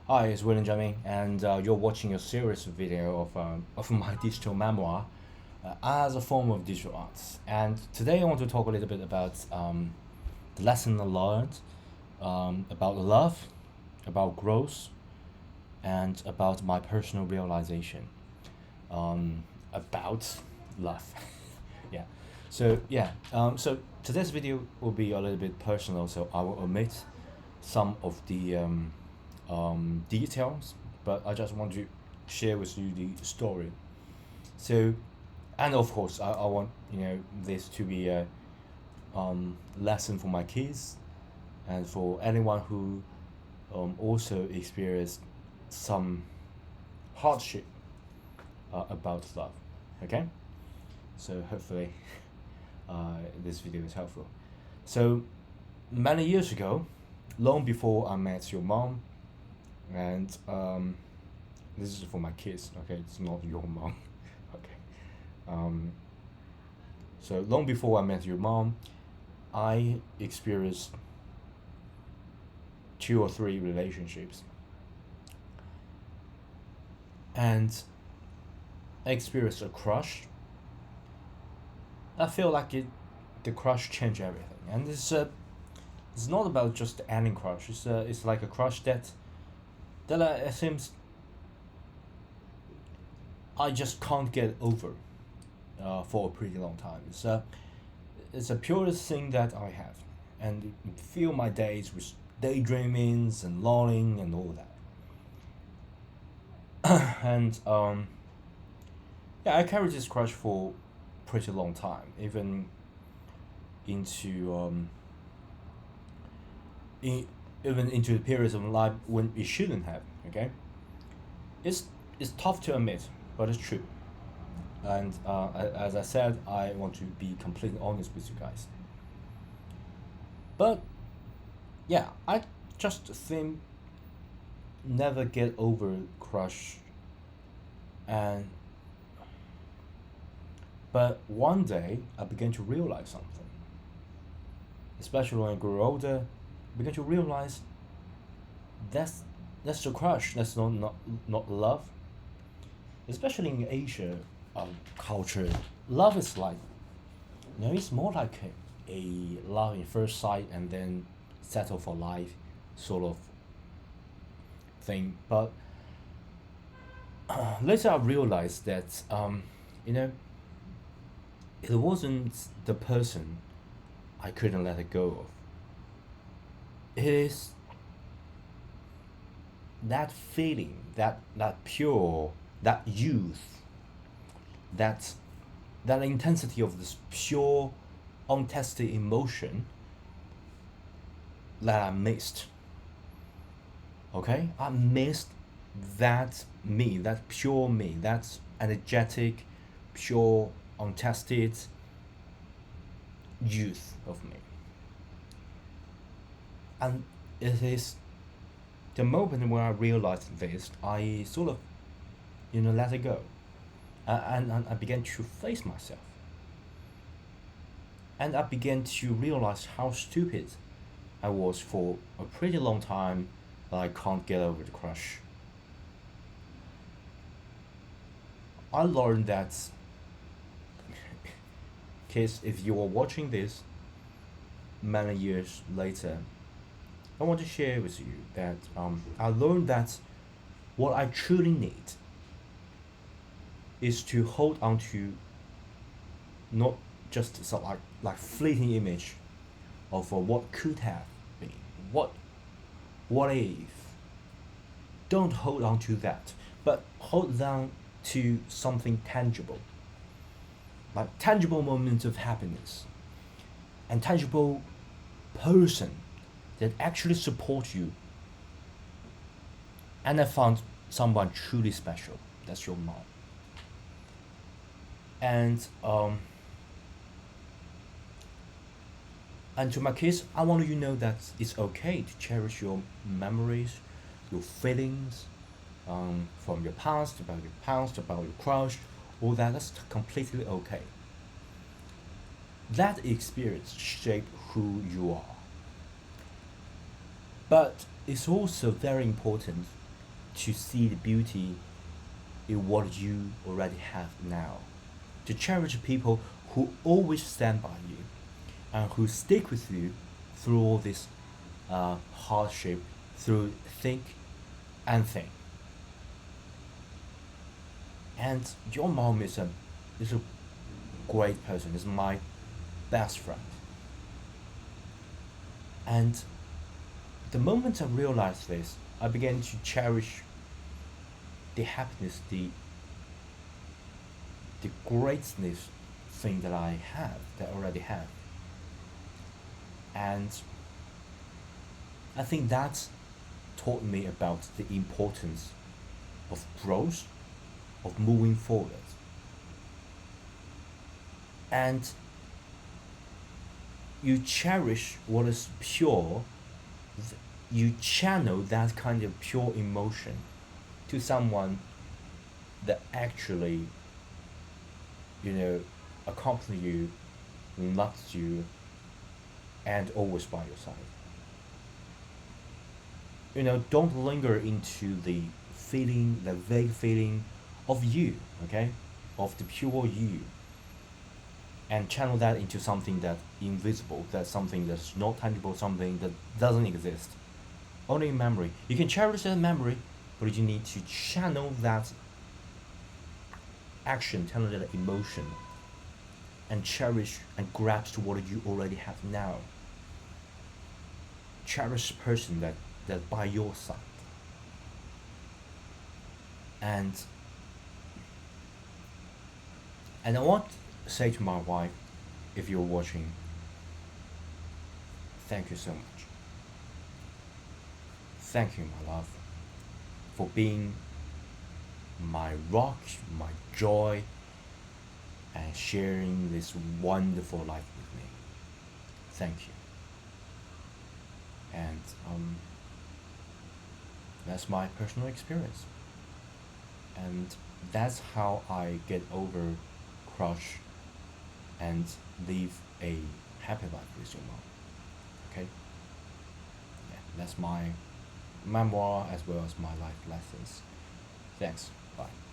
Hi, it's William Jiamin, and you're watching a serious video of my digital memoir as a form of digital arts. And today I want to talk a little bit about the lesson I learned, about love, about growth, and about my personal realization about love. Yeah. So today's video will be a little bit personal, so I will omit some of the details, but I just want to share with you the story. So, and of course, I want this to be a lesson for my kids and for anyone who also experienced some hardship about love. Okay, so hopefully this video is helpful. So many years ago, long before I met your mom, and this is for my kids. Okay, it's not your mom. Okay. Um, so long before I met your mom, I experienced two or three relationships, and I experienced a crush. I feel like the crush changed everything, and it's not about just any crush. It's like a crush that it seems I just can't get over for a pretty long time. It's a purest thing that I have, and fill my days with daydreamings and longing and all that. And yeah, I carried this crush for pretty long time, even into in, even into the periods of life when it shouldn't have. Okay, it's it's tough to admit, but it's true. And as I said, I want to be completely honest with you guys. But yeah, I just think never get over crush, and but one day I began to realize something. Especially when I grew older, I began to realize that's that's the crush. That's not love. Especially in Asia culture, love is like it's more like a love in first sight and then settle for life sort of thing. But later I realized that you know it wasn't the person I couldn't let it go of. It is that feeling, that pure, that youth, that that intensity of this pure, untested emotion that I missed. Okay, I missed that me, that pure me, that energetic, pure, untested youth of me. And it is the moment when I realized this, I sort of, let it go. And I began to face myself. And I began to realize how stupid I was for a pretty long time that I can't get over the crush. I learned that, kids, if you are watching this many years later, I want to share with you that I learned that what I truly need is to hold on to not just some like fleeting image of what could have been, what what if. Don't hold on to that, but hold on to something tangible, like tangible moments of happiness and tangible person that actually support you. And I found someone truly special. That's your mom. And and to my kids, I want you to know that it's okay to cherish your memories, your feelings, from your past, about your crush, all that. That's completely okay. That experience shaped who you are. But it's also very important to see the beauty in what you already have now, to cherish people who always stand by you and who stick with you through all this hardship, through thick and thin. And your mom is a great person, is my best friend. And the moment I realized this, I began to cherish the happiness, the greatness thing that I have, that I already have. And I think that taught me about the importance of growth, of moving forward. And you cherish what is pure, you channel that kind of pure emotion to someone that actually, you know, accompany you, loves you, and always by your side. Don't linger into the feeling, the vague feeling of you, okay? Of the pure you. And channel that into something that's invisible, that's something that's not tangible, something that doesn't exist. Only in memory. You can cherish that memory, but you need to channel that action, channel that emotion, and cherish and grasp to what you already have now. Cherish the person that by your side. And I want to say to my wife, if you're watching, thank you so much. Thank you, my love, for being my rock, my joy, and sharing this wonderful life with me. Thank you. And that's my personal experience. And that's how I get over crush and live a happy life with your mom. Okay? Yeah, that's my memoir as well as my life lessons. Thanks. Bye.